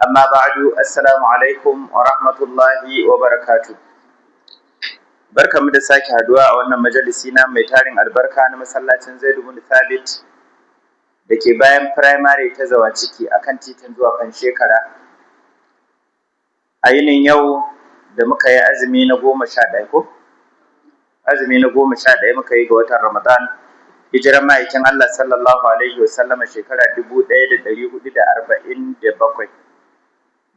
amma ba'du, assalamu alaikum wa rahmatullahi wa barakatuh. Barkamu da sake haduwa a wannan majalisi na mai tarin albarka na masallacin Zaid ibn Thabit da ke bayan firamare ta Zawaciki akan titin zuwa kan shekara. A yinin yau da muka yi azumi na 11 ko? Azumi na 11 muka yi ga watan Ramadan. Hijiran ma'aikin Allah sallallahu alaihi wasallama shekara 1447.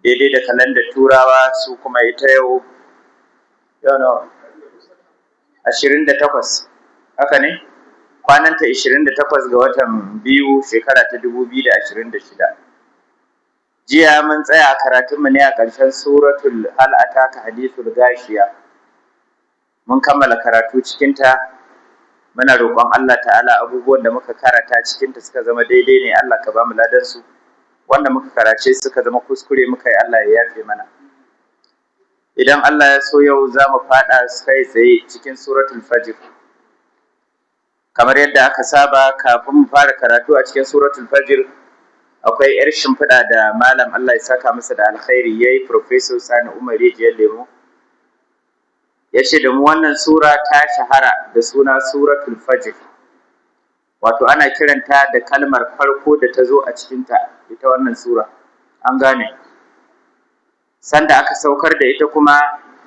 Daidai da kalandar turawa su kuma ita yau 28, haka ne? Kwananta 28 ga watan biyu shekara ta 2026. Jiya mun tsaya karatunmu ne a ƙarshen suratul hal ataka hadithul gashiya. Mun kammala karatu cikinta, muna roƙon Allah ta'ala abubuwan da muka karata cikinta suka zama daidai ne, Allah ka ba mu ladansu. Wanda muka karace suka zama kuskure muka yi, Allah ya yafe mana. Idan Allah ya so yau za mu faɗa kai tsaye cikin suratul fajr. Kamar yadda aka saba, kafin mu fara karatu a cikin suratul fajr akwai 'yar shimfiɗa da malam Allah ya saka masa da alkhairi yayi, Professor Sani Umar Rijiyar Lemo. Ya ce da mu wannan sura ta shahara da suna suratul fajr, wato ana kiranta da kalmar farko da ta zo a cikinta, ita wannan sura, an gane. Sanda aka saukar da ita kuma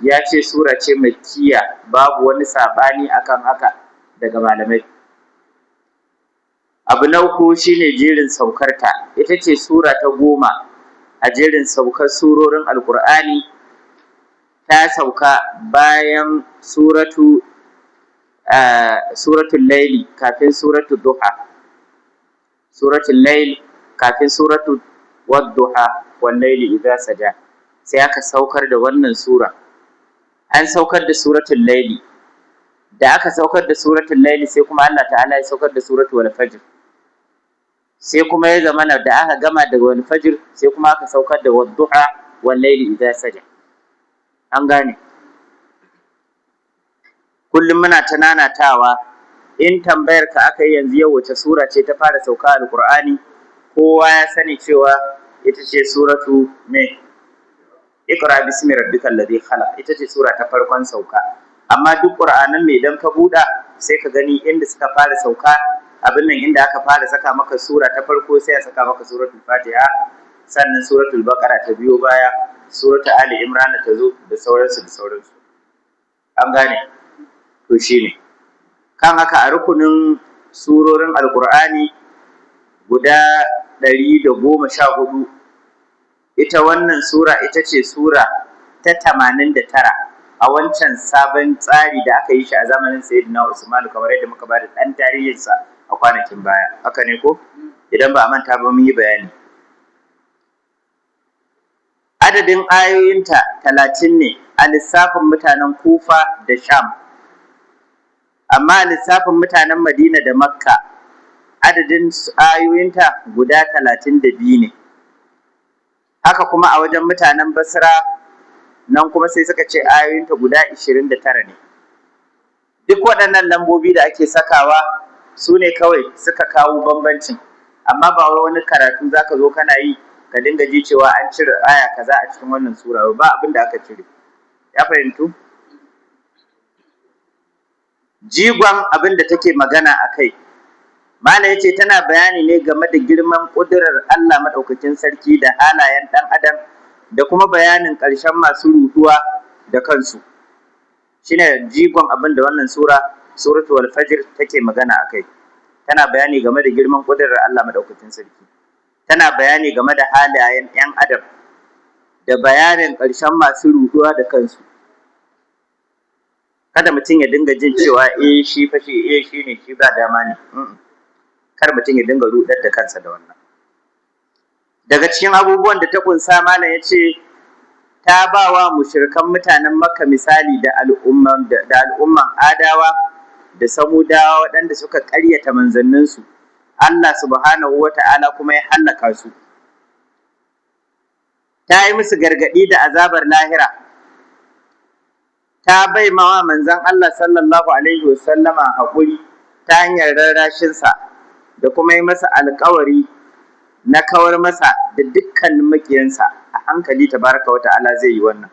ya ce sura ce makkiya, babu wani saɓani akan haka daga malamai. Abu na uku shine jerin saukarta, ita ce sura ta 10 a jerin saukar surorin Alƙur'ani. Ta sauka bayan suratul laili kafin suratul duha, suratul lail kafin suratul wadduha wal laili idza saja, sai aka saukar da wannan sura. An saukar da suratul laili, da aka saukar da suratul laili sai kuma Allah ta'ala ya saukar da suratul wal fajr, sai kuma ya zama da aka gama daga wal fajr sai kuma aka saukar da wadduha wal laili idza saja, an gane. Kullum muna ta nanatawa, in tambayar ka aka yi yanzu yau wace sura ce ta fara sauka Alƙur'ani, kowa ya sani cewa ita ce suratu me Iqra bismi rabbikal ladhi khalaq, ita ce sura ta farkon sauka. Amma duk Qur'anan me idan ka buɗa sai ka gani inda suka fara sauka, abin nan inda aka fara saka maka sura ta farko sai a saka maka suratul Fatiha, sannan suratul Baqara ta biyo baya, suratul Ali Imran ta zo, da sauransu. An gane? To shine. Kan haka a rukunin surorin Alƙur'ani guda 114, ita wannan sura ita ce sura ta 89 a wancan sabon tsari da aka yi shi a zamanin Sayyidina Usman, kamar yadda muka ba da ɗan tarihinsa a kwanakin baya. Haka ne ko? Idan ba a manta ba mun yi bayani. Adadin ayoyinta 30 ne a lissafin mutanen Kufa da Sham. Amma a lissafin mutanen Madina da Makka, adadin ayoyinta guda 32 ne. Haka kuma a wajen mutanen Basra, nan kuma sai suka ce ayoyinta guda 29 ne. Duk waɗannan lambobi da ake sakawa su ne kawai suka kawo bambancin, amma ba wani karatu za ka zo kana yi ka dinga ji cewa an cire aya kaza a cikin wannan sura, ba abin da aka cire. Ya fahimtu? Jigon abin da take magana a kai, Malam ya ce tana bayani ne game da girman ƙudurar Allah maɗaukakin sarki da halayen ɗan adam, da kuma bayanin ƙarshen masu ruɗuwa da kansu. Shine jigon abin da wannan suratul wal fajr take magana a kai. Tana bayani game da girman ƙudurar Allah maɗaukakin sarki, tana bayani game da halayen 'yan adam, da bayanin ƙarshen masu ruɗuwa da kansu. Kada mutum ya dinga jin cewa shi ne shi ba dama ne. Kar mutum ya dinga rudar da kansa da wannan. Daga cikin abubuwan da ta kunsa, malam ya ce ta ba wa mushrikan mutanen Makka misali da al'umman Adawa da Samudawa waɗanda suka ƙaryata manzanninsu. Allah subhanahu wata'ala kuma ya hallaka su. Ta yi musu gargaɗi da azabar lahira. Ta bai mawa manzon Allah sallallahu alaihi wasallama haƙuri ta hanyar rarrashinsa, da kuma yi masa alƙawari na kawar masa da dukkanin makiyansa a hankali tabaraka wa ta'ala zai yi wannan.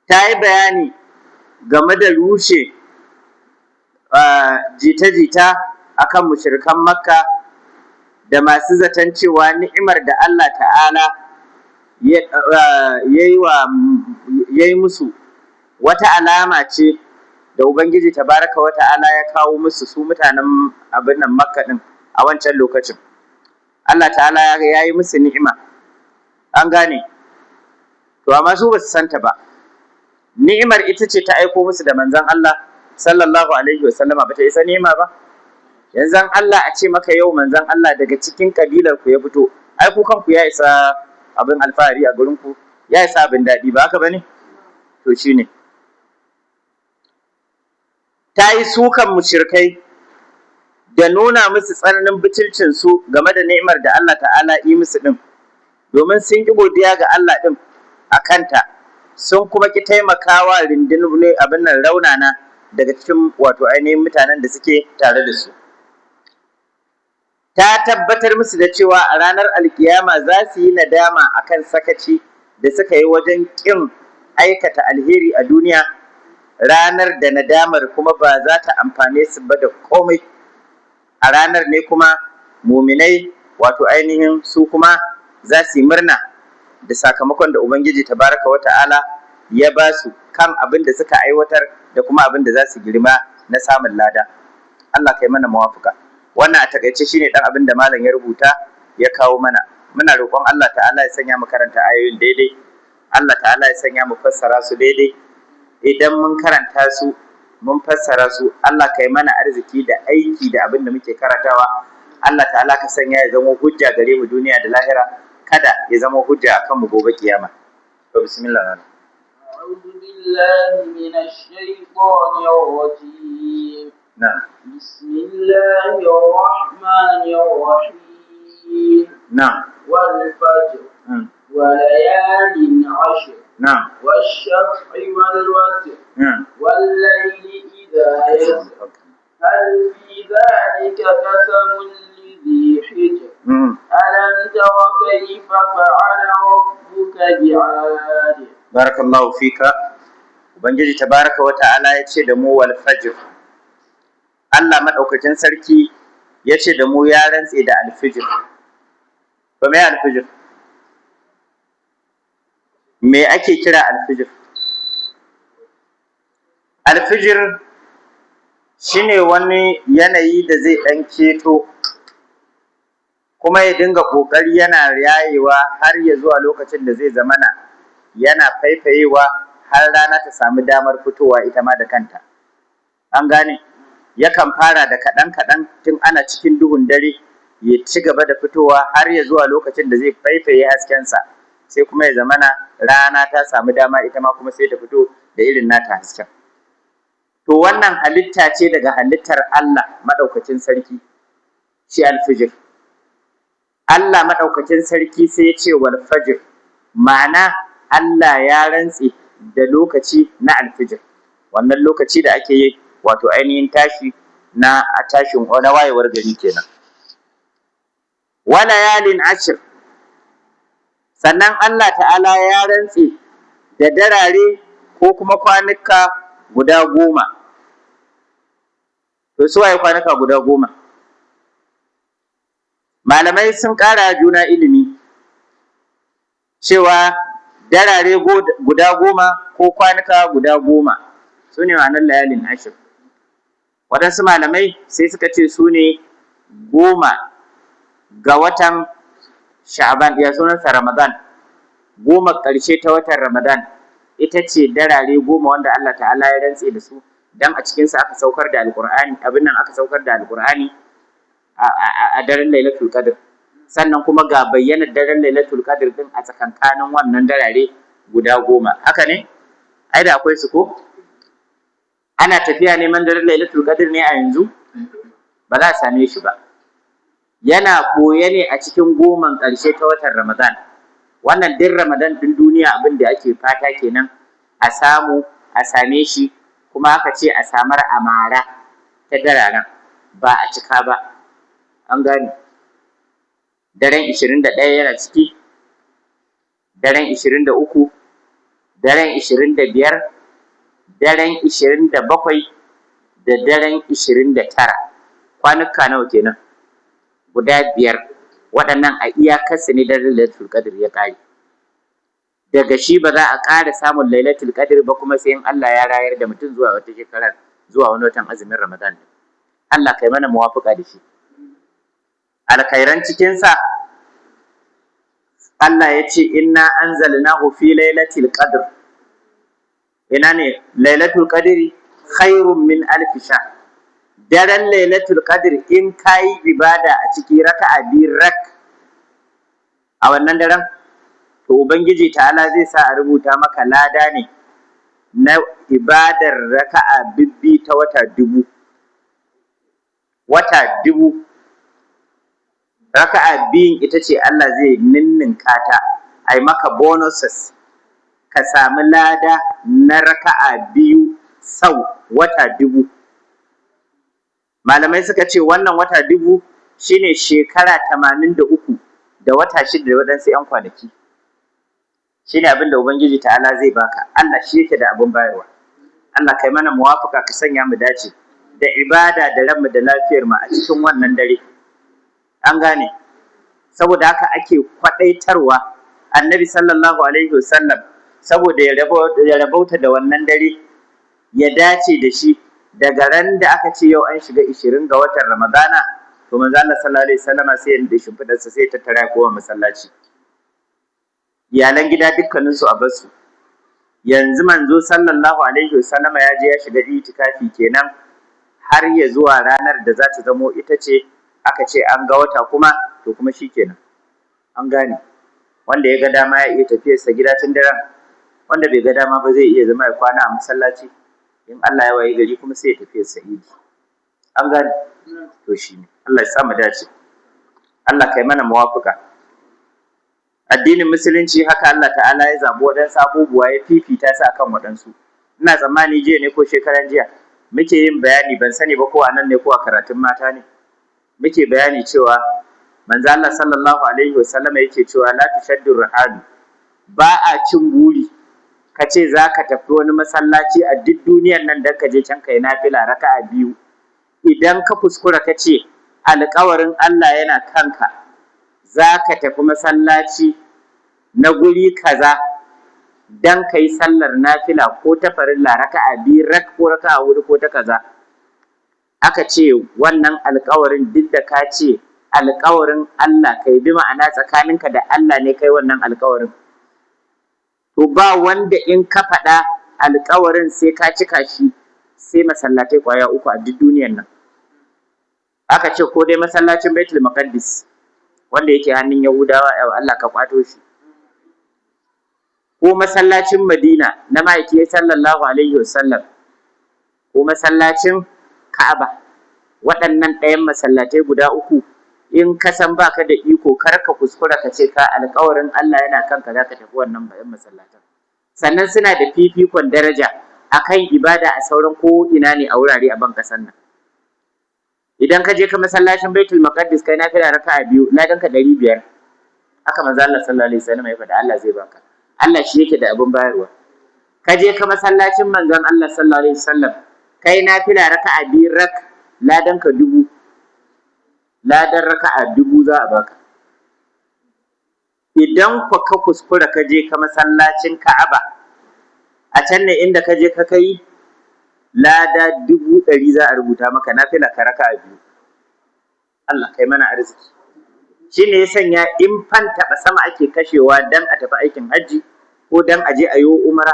Ta yi bayani game da rushe jita-jita akan mushrikan Makka da masu zaton cewa ni'imar da Allah ta'ala ya yi musu wata alama ce da Ubangiji tabaraka wa ta'ala ya kawo musu su mutanen abin nan Makka din a wancan lokacin. Allah ta'ala ya yi musu ni'ima, an gane, to amma su ba su santa ba. Ni'imar ita ce ta aiko musu da manzon Allah sallallahu alaihi wasallama, ba ta isa ni'ima ba. Yanzu Allah a ce maka yau manzon Allah daga cikin kabilar ku ya fito, ai ku kanku ya isa abin alfahari a gurin ku, ya isa abin daɗi, ba haka bane? To shine ta yi sukan mushrikai da nuna musu tsananin butulcin su game da ni'imar da Allah ta'ala yi musu din, domin sun ki godiya ga Allah din a kanta, sun kuma ki taimakawa rundunar abin nan raunana daga cikin wato ainihin mutanen da suke tare da su. Ta tabbatar musu da cewa a ranar alkiyama za su yi nadama akan sakaci da suka yi wajen kin aikata alheri a duniya, ranar da nadamar kuma ba za ta amfane su ba da komai. A ranar ne kuma muminai wato ainihin su kuma za su yi murna da sakamakon da Ubangiji tabaraka wa ta'ala ya ba su kan abin da suka aiwatar da kuma abin da za su girma na samun lada. Allah kai mana mawafuka. Wannan a takaice shine dan abin da malam ya rubuta ya kawo mana. Muna roƙon Allah ta'ala ya sanya mu karanta ayoyin daidai, Allah ta'ala ya sanya mu fassara su daidai. Idan mun karanta su mun fassara su, Allah kai mana arziki da aiki da abin da muke karantawa. Allah ta'ala ka sanya ya zama hujja gare mu duniya da lahira, kada ya zama hujja akan mu gobe kiyama. To bismillah. A'udhu billahi minash shaitanir rajim. Na'am. Bismillahir rahmanir rahim. Na'am. Wal fajr. Wa layalin 'ashr. نعم والشفع والوتر والليل إذا يسر هل في ذلك قسم لذي حجر ألم تر كيف فعل ربك بعاد. بارك الله فيك. Ubangiji tabaraka wa ta'ala ya ce da mu wal fajr, Allah madaukakin sarki ya ce da mu ya rantse da alfijir. To me alfijir? Me ake kira alfijir? Alfijir shine wani yanayi da zai ɗan keto kuma ya dinga ƙoƙari yana yayewa har ya zuwa lokacin da zai zamana yana faifayewa har rana ta samu damar fitowa ita ma da kanta. An gane? Yakan fara da kaɗan-kaɗan tun ana cikin duhun dare, ya ci gaba da fitowa har ya zuwa lokacin da zai faifaye haskensa, sai kuma ya zamana rana ta samu dama ita ma kuma sai ta fito da irin nata hasken. To wannan halitta ce daga halittar Allah maɗaukacin sarki, shi alfijir. Allah maɗaukacin sarki sai ya ce wal fajr, ma'ana Allah ya rantse da lokaci na alfijir, wannan lokaci da ake yi wato ainihin tashi na tashin na wayewar gari kenan. Wa layalin 'ashr, sannan Allah ta'ala ya rantse da darare ko kuma kwanuka guda 10. To su waye kwanuka guda 10? Malamai sun ƙara juna ilimi cewa darare guda 10 ko kwanuka guda 10 su ne ma'anar layalin 'ashr. Waɗansu malamai sai suka ce su ne 10 ga watan Sha'ban, ya sunansa Ramadan, 10 ƙarshe ta watan Ramadan, ita ce darare 10 wanda Allah ta'ala ya rantse da su, dan a cikinsa aka saukar da Alƙur'ani, abin nan aka saukar da Alƙur'ani a daren Lailatul Qadr. Sannan kuma ga bayyanar daren Lailatul Qadr din a tsakankanin wannan darare guda 10. Haka ne? Ai da akwai su ko? Ana tafiya neman daren Lailatul Qadr ne a yanzu? Ba za a same shi ba. Yana ɓoye ne a cikin 10 ƙarshe ta watan Ramadan. Wannan din Ramadan din duniya abin da ake fata kenan a samu, a same shi, kuma aka ce a samar amara ta dararen, ba a cika ba. An gane? Daren 21 yana ciki, daren 23, daren 25, daren 27 da daren 29. Kwanuka nawa kenan? Guda 5. Waɗannan a iyakarsa ne daren Lailatul Qadr ya ƙare. Daga shi ba za a ƙara samun Lailatul Qadr ba kuma sai in Allah ya rayar da mutum zuwa wata shekarar, zuwa wani watan azumin Ramadan. Allah kai mana muwafaqa da shi. Alkhairan cikinsa Allah ya ce inna anzalnahu fi lailatul qadr. Ina ne Lailatul Qadri khairun min alf shahr. Daren Lailatul Qadr in kayi ibada a ciki raka'a 2 rak a wannan daren, to Ubangiji ta'ala zai sa a rubuta maka lada ne na ibadar raka'a bibbi ta wata 1000. Wata 1000. Raka'a 2 ita ce Allah zai ninninka ta, ai maka bonuses, ka sami lada na raka'a 2 sau wata 1000. Malamai suka ce wannan wata 1000 shine shekara 83 da wata 6 da waɗansu 'yan kwanaki. Shine abin da Ubangiji ta'ala zai baka. Allah shi yake da abin bayarwa. Allah kai mana muwafaka, ka sanya mu dace da ibada da ranmu da lafiyar mu a cikin wannan dare. An gane, saboda haka ake kwadaitarwa Annabi sallallahu alaihi wasallam, saboda ya rabauta da wannan dare, ya dace da shi daga ran da aka ce yau an shiga 20 ga watan Ramadana, to manzo Allah sallallahu alaihi wasallam sai ya shimfidarsa sai ya tattara kowa masallaci. Iyalan gida dukkanin su a basu. Yanzu manzo sallallahu alaihi wasallam ya je ya shiga itikafi kenan har ya zuwa ranar da za ta zamo ita ce aka ce an ga wata kuma, to kuma shikenan. An gane. Wanda ya ga dama ya iya tafiyarsa gida tun daren, wanda bai ga dama ba zai iya zama ya kwana a masallaci. In Allah ya wayi gari kuma sai ya tafiyarsa idi. An gane. To shi ne. Allah ya sa mu dace. Allah kai mana muwafaka. Addinin musulunci haka Allah ta'ala ya zabi waɗansu abubuwa ya fifita su akan waɗansu. Ina tsammani jiya ne ko shekaran jiya muke yin bayani, ban sani ba ko a nan ne ko a karatun mata ne, muke bayani cewa manzo Allah sallallahu alaihi wasallam yake cewa la tushaddu rahadu, ba a cin buri ka ce za ka tafi wani masallaci a duk duniyar nan don ka je can kai nafila raka'a 2. Idan ka kuskura ka ce alƙawarin Allah yana kanka, za ka tafi masallaci na guri kaza don ka yi sallar nafila ko ta farilla raka'a 2 rak ko raka'a 4 ko ta kaza, aka ce wannan alƙawarin duk da ka ce alƙawarin Allah kai, bi ma'ana tsakaninka da Allah ne kai wannan alƙawarin, to ba wanda in ka faɗa alƙawarin sai ka cika shi sai masallatai ƙwaya 3 a duk duniyar nan. Aka ce ko dai masallacin Baitul Maqdis wanda yake hannun Yahudawa, Allah ka kwato shi, ko masallacin Madina na ma'aiki sallallahu alaihi wasallam, ko masallacin Ka'aba. Waɗannan ɗayan masallatai guda 3 in ka san baka da iko, kar ka kuskura ka ce ka alƙawarin Allah yana kanka za ka tafi wannan bayan masallatan. Sannan suna da fifikon daraja akan ibada a sauran ko ina ne a wurare a ban kasan nan. Idan ka je ka masallacin Baitul Maqdis kai nafila raka'a 2, ladan ka 500. Haka manzo Allah sallallahu alaihi wasallam ya faɗa, Allah zai baka. Allah shi yake da abin bayarwa. Ka je ka masallacin manzon Allah sallallahu alaihi wasallam kai nafila raka'a 2 rak, ladan ka 1000. Ladan raka'a 1000 za a baka. Idan ka kuskura ka je ka masallacin Ka'aba, a can ne inda ka je ka kai lada 100,000 za a rubuta maka nafila ka raka'a 2. Allah kai mana arziki. Shi ne ya sanya in taɓa sama ake kashewa dan a tafi aikin hajji ko dan a je a yi umara,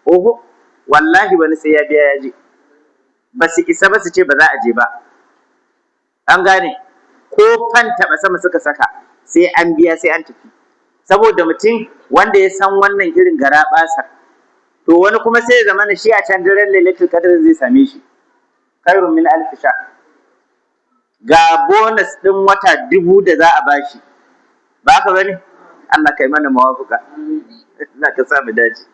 oho, wallahi wani sai ya biya ya je. Ba su isa ba su ce ba za a je ba. An gane, ko taɓa sama suka saka sai an biya sai an tafi. Saboda mutum wanda ya san wannan irin garaɓasa, to wani kuma sai ya zama shi a can daren Lailatul Qadr zai same shi khairun min alf shahr. Ga bonus ɗin wata 1000 da za a bashi, ba ka bane? Allah kai mana mawafaka. Allah ka sa mu dace.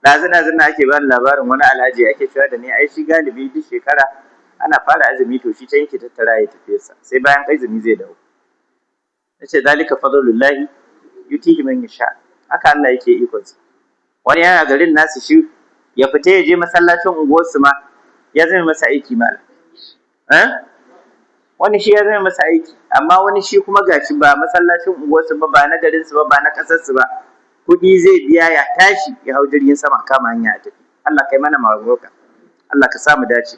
Ɗazu na ake bani labarin wani alhaji ake cewa da ni, ai shi galibi duk shekara ana fara azumi to shi can yake tattara ya tafi sa, sai bayan azumi zai dawo. Nace zalika fadlullahi yutihi man yasha. haka Allah yake ikonsa. Wani yana garin nasu shi ya fita ya je masallacin unguwarsu ma ya zama masa aiki ma. Wani shi ya zama masa aiki, amma wani shi kuma gashi ba masallacin unguwarsu ba na garinsu ba na ƙasarsu ba, kuɗi zai biya ya tashi ya hau jirgin sama kama hanya a tafi. Allah kai mana mawaka, Allah ka samu dace.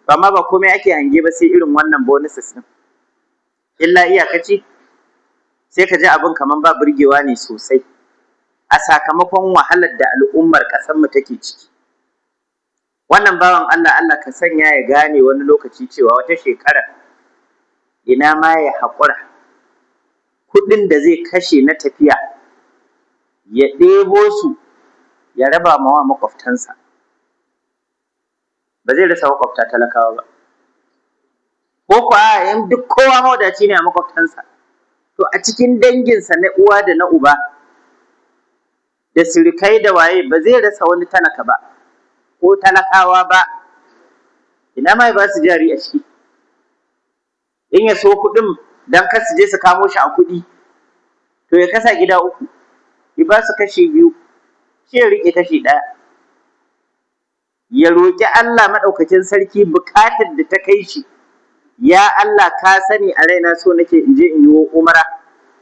To amma ba komai ake hange ba sai irin wannan bonuses din. Illa iyakaci sai ka ji abin kaman ba burgewa ne sosai a sakamakon wahalar da al'ummar ƙasarmu take ciki. Wannan bawan Allah ka sanya ya gane wani lokaci cewa wata shekara ina ma ya haƙura kuɗin da zai kashe na tafiya ya ɗebo su ya raba mawa makwabtansa. Ba zai rasa makwabta talakawa ba, ko kuwa in duk kowa mawadaci ne a makwabtansa, to a cikin danginsa na uwa da na uba da sirikai da waye ba zai rasa wani talaka ba ko talakawa ba. Ina ma ya ba su jari a ciki, in ya so kuɗin don kar su je su kamo shi a kuɗi, to ya kasa gida uku, ya ba su kashi biyu, shi ya riƙe kashi ɗaya, ya roƙi Allah maɗaukakin sarki buƙatar da ta kai shi. Ya Allah, ka sani a raina so nake in je in yi umara,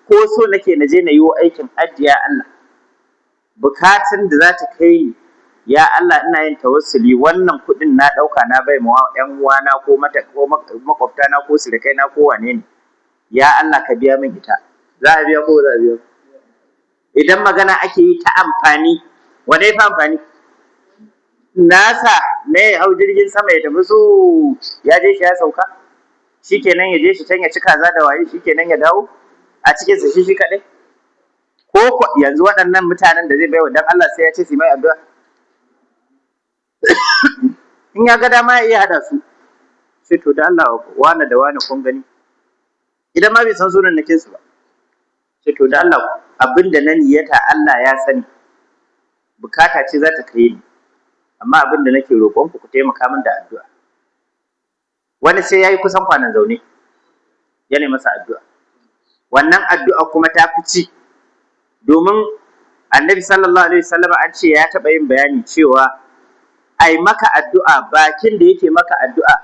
ko so nake na je na yi aikin hajji. Ya Allah, buƙatun da za ta kai ni, ya Allah ina yin tawassuli, wannan kuɗin na ɗauka na bai ma ƴan uwana ko makwabtana ko sirikaina ko wane ne. Ya Allah ka biya min ita. Za a biya ko za a biya? Idan magana ake yi ta amfani, wane fa amfani? Nasa ne ya hau jirgin sama ya tafi su ya je shi ya sauka, shikenan ya je shi can ya ci kaza da waye, shikenan ya dawo a cikin sa shi kaɗai? Ko yanzu waɗannan mutanen da zai baiwa dan Allah sai ya ce su mai addu'a? In ya ga dama ya iya hada su, sai to da Allah wane da wane kun gani, idan ma bai san sunan nakin su ba, sai to da Allah abinda na niyyata Allah ya sani, bukata ce za ta kai ni, amma abinda nake roƙon ku taimaka min da addu'a. Wani sai yayi kusan kwanan zaune yana masa addu'a, wannan addu'a kuma ta fi ci, domin Annabi sallallahu alaihi wasallam an ce ya taɓa yin bayani cewa ai maka addu'a, bakin da yake maka addu'a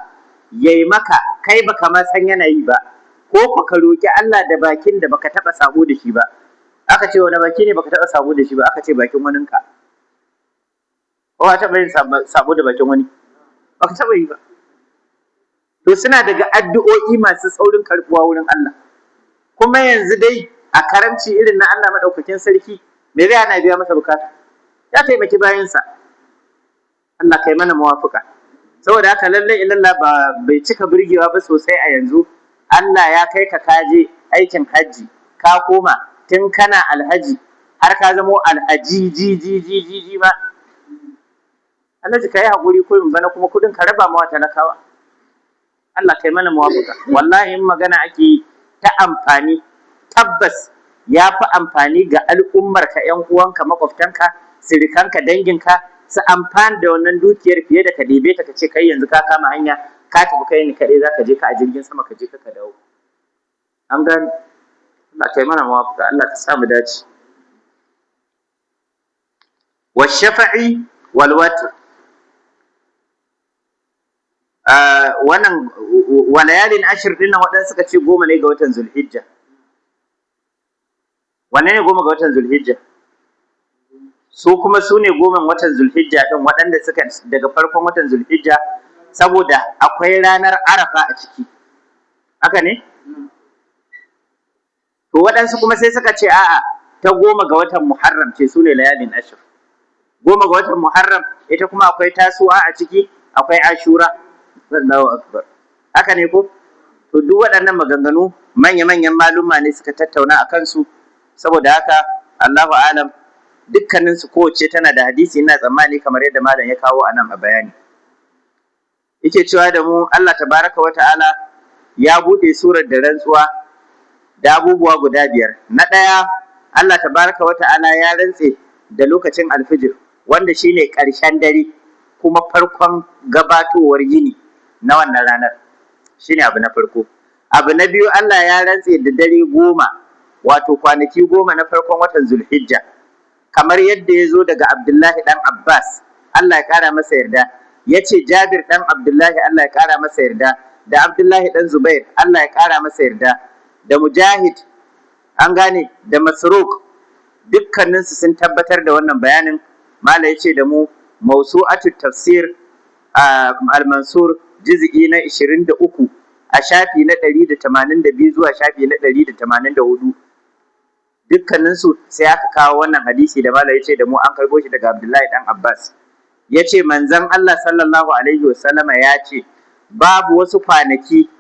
yayi maka kai baka ma san yanayi ba, ko ka roki Allah da bakin da baka taɓa sabo da shi ba. Aka ce wani baki ne baka taɓa sabo da shi ba? Aka ce bakin waninka. Ko ka taɓa yin sabo da bakin wani? Baka taɓa yi ba. To suna daga addu'o'i masu saurin karɓuwa wurin Allah. Kuma yanzu dai a karamci irin na Allah madaukakin sarki, me zai ana biya masa bukata? Ya taimaki bayansa. Allah kai mana muwafuka. Saboda haka lallai illallah bai cika burgewa ba sosai a yanzu. Allah ya kai ka kaje aikin hajji, ka koma tun kana alhaji har ka zamo alhaji ba. Alhaji ka yi haƙuri kurin bana kuma kuɗin ka raba mawa talakawa. Allah kai mana muwafuka. Wallahi in magana ake yi ta amfani, tabbas ya fi amfani ga al'ummarka, ‘yan uwanka, makwabtanka, sirikanka, danginka, su amfani da wannan dukiyar fiye da ka ɗebe ta ka ce kai yanzu ka kama hanya ka tafi kai ni kaɗai za ka je ka a jirgin sama ka je ka dawo. An gani? Allah kai mana muwafuka, Allah ka sa mu dace. Wa shafa'i wal watr. Wannan walayalin ashir din nan waɗansu suka ce 10 ne ga watan Zulhijja. Wanne ne 10 ga watan Zulhijja? Su kuma su ne 10 watan Zulhijja din waɗanda suka daga farkon watan Zulhijja, saboda akwai ranar Arafa a ciki. Haka ne? To waɗansu kuma sai suka ce a'a, ta 10 ga watan Muharram ce, su ne layalin ashir. 10 ga watan Muharram ita kuma akwai Tasu'a a ciki, akwai Ashura. Allahu akbar. Haka ne ko? To duk waɗannan maganganu manya-manyan maluma ne suka tattauna a kansu, saboda haka Allahu alam, dukkanin su kowace tana da hadisi, ina tsammani kamar yadda malam ya kawo anan a bayani. Yake cewa da mu Allah tabaraka wa ta'ala ya bude surar da rantsuwa da abubuwa guda 5. Na ɗaya, Allah tabaraka wa ta'ala ya rantse da lokacin alfijir, wanda shine ƙarshen dare kuma farkon gabatowar yini na wannan ranar. Shine abu na farko. Abu na biyu, Allah ya rantse da dare 10, wato kwanaki 10 na farkon watan Zulhijja, kamar yadda ya zo daga Abdullahi dan Abbas Allah ya kara masa yarda, yace Jabir dan Abdullahi Allah ya kara masa yarda, da Abdullahi dan Zubair Allah ya kara masa yarda, da Mujahid an gane, da Masruq, dukkaninsu sun tabbatar da wannan bayanin. Mala yace da mu Mawsu'atut Tafsir al-Mansur juz'i na 23 a shafi na 182 zuwa shafi na 184, dukkaninsu sai aka kawo wannan hadisi da Mala yace da mu an karbo shi daga Abdullahi dan Abbas. Yace manzon Allah sallallahu alaihi wasallama yace babu wasu kwanaki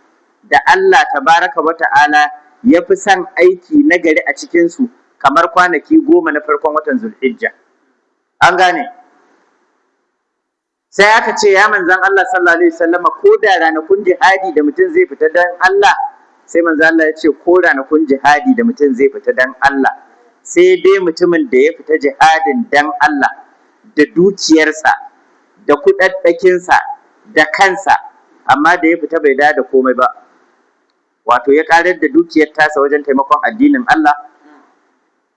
da Allah tabaraka wa ta'ala ya fi son aiki nagari a cikinsu kamar kwanaki 10 na farkon watan Zulhijja. An gane? Sai aka ce ya manzan Allah sallallahu alaihi wasallama ko da ranakun jihadi da mutum zai fita dan Allah, sai manzan Allah ya ce ko ranakun jihadi da mutum zai fita dan Allah, sai dai mutumin da ya fita jihadin dan Allah da dukiyarsa da kudaddakinsa da kansa, amma da ya fita bai da komai ba, wato ya karar da dukiyar tasa wajen taimakon addinin Allah,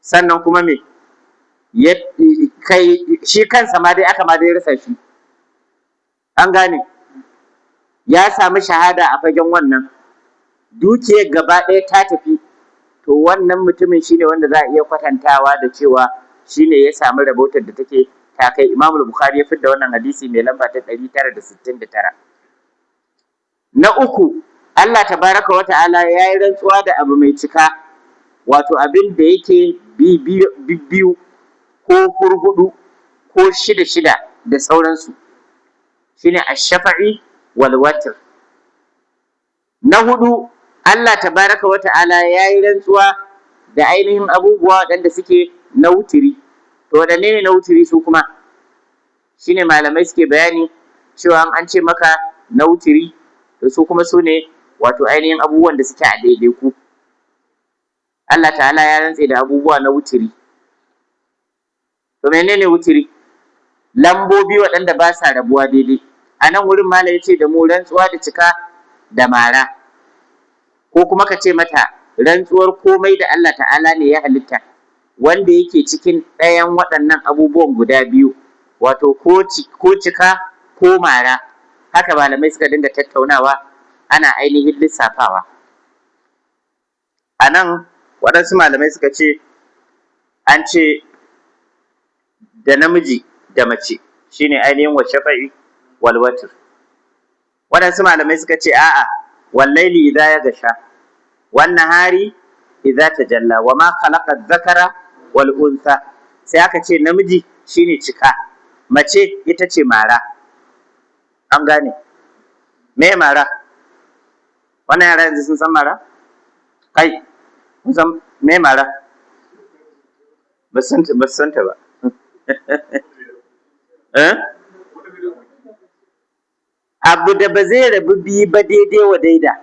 sannan kuma me kai shi kansa ma dai aka ma dai rasa shi. An gane, ya samu shahada a fagen wannan, dukiyar gaba ɗaya ta tafi, to wannan mutumin shine wanda za a iya kwatantawa da cewa shine ya samu rabotar da take ta kai. Imam Bukhari ya fidda wannan hadisi mai lamba ta 969. Na uku, Allah tabaraka wa ta'ala ya yi rantsuwa da abu mai cika, wato abin da yake biyu ko hurhudu ko shida da sauransu, shine ash-shafa'i wal watr. Na hudu, Allah tabaraka wa ta'ala ya yi rantsuwa da ainihin abubuwa waɗanda suke na wutiri. To waɗanne ne na wutiri su kuma? Shine malamai suke bayani cewa an ce maka na wutiri, to su kuma su ne wato ainihin abubuwan da suke a daidaiku. Allah ta'ala ya rantse da abubuwa na wutiri. To menene wutiri? Lambobi waɗanda ba sa rabuwa daidai. A nan wurin malam ya ce da mu rantsuwa da cika da mara, ko kuma ka ce mata rantsuwar komai da Allah ta'ala ne ya halitta, wanda yake cikin ɗayan waɗannan abubuwan guda biyu, wato ko cika ko mara. Haka malamai suka dinga tattaunawa ana ainihin lissafawa. A nan waɗansu malamai suka ce an ce da namiji da mace shine ainihin wa shafa'i wal watr. Waɗansu malamai suka ce a'a, wallaili idza ya gasha wan nahari idza tajalla wa ma khalaqa dhakara wal untha. Sai aka ce namiji shine cika, mace ita ce mara. An gane me mara? Wannan yara yanzu sun san mara? Kai, kun san me mara? Ba san ta ba. Abu da ba zai rabu biyu ba daidai wa daida,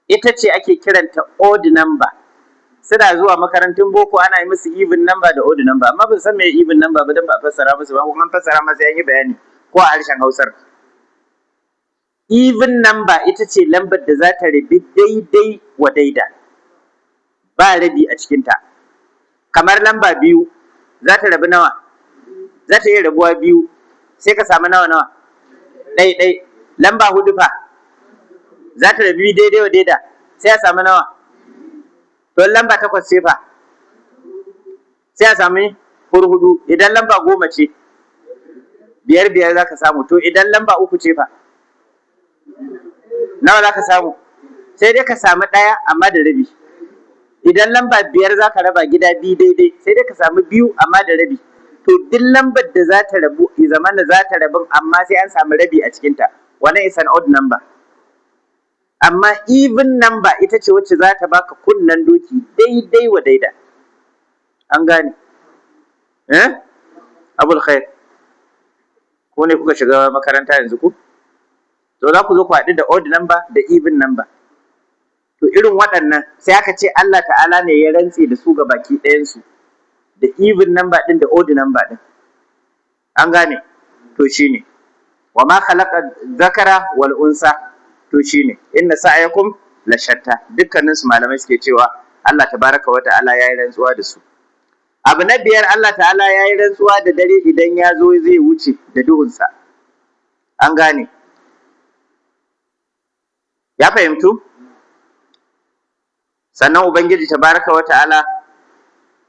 ita ce ake kiranta odd number. Suna zuwa makarantun boko ana yi musu even number da odd number, amma ba san me even number ba dan ba fassara musu ba, kuma an fassara masa yayi bayani ko a harshen Hausar. Even number ita ce lambar da za ta rabi daidai wa daida, ba rabi a cikinta. Kamar lamba 2 za ta rabu nawa? Za ta iya rabuwa 2, sai ka samu nawa? Ɗai. Lamba 4 fa za ta rabi daidai wa daida, sai a samu nawa? To lamba 8 ce fa, sai a samu 4. Idan lamba 10 ce, 5 za ka samu. To idan lamba 3 ce fa, nawa za ka samu? Sai dai ka samu 1 amma da rabi. Idan lamba 5 za ka raba gida 2 daidai, sai dai ka samu 2 amma da rabi. To duk lambar da za ta rabu, zaman da za ta rabu amma sai an samu rabi a cikinta, wannan is an odd number. Amma even number ita ce wacce za ta baka kunnen doki daidai wa daida. An gane? Abul Khair, ko ne kuka shiga makaranta yanzu ku? To za ku zo ku haɗu da odd number da even number. To irin waɗannan sai aka ce Allah ta'ala ne ya rantse da su ga baki ɗayansu, da even number ɗin da odd number ɗin. An gane? To shine wa ma khalaqa dhakara wal unsa. To shine inna sa'yakum la shatta. Dukkanin su malamai suke cewa Allah tabaraka wa ta'ala ya yi rantsuwa da su. abu na biyar Allah ta'ala ya yi rantsuwa da dare idan ya zo zai wuce da duhunsa. An gane? Ya fahimtu? Sannan Ubangiji tabaraka wa ta'ala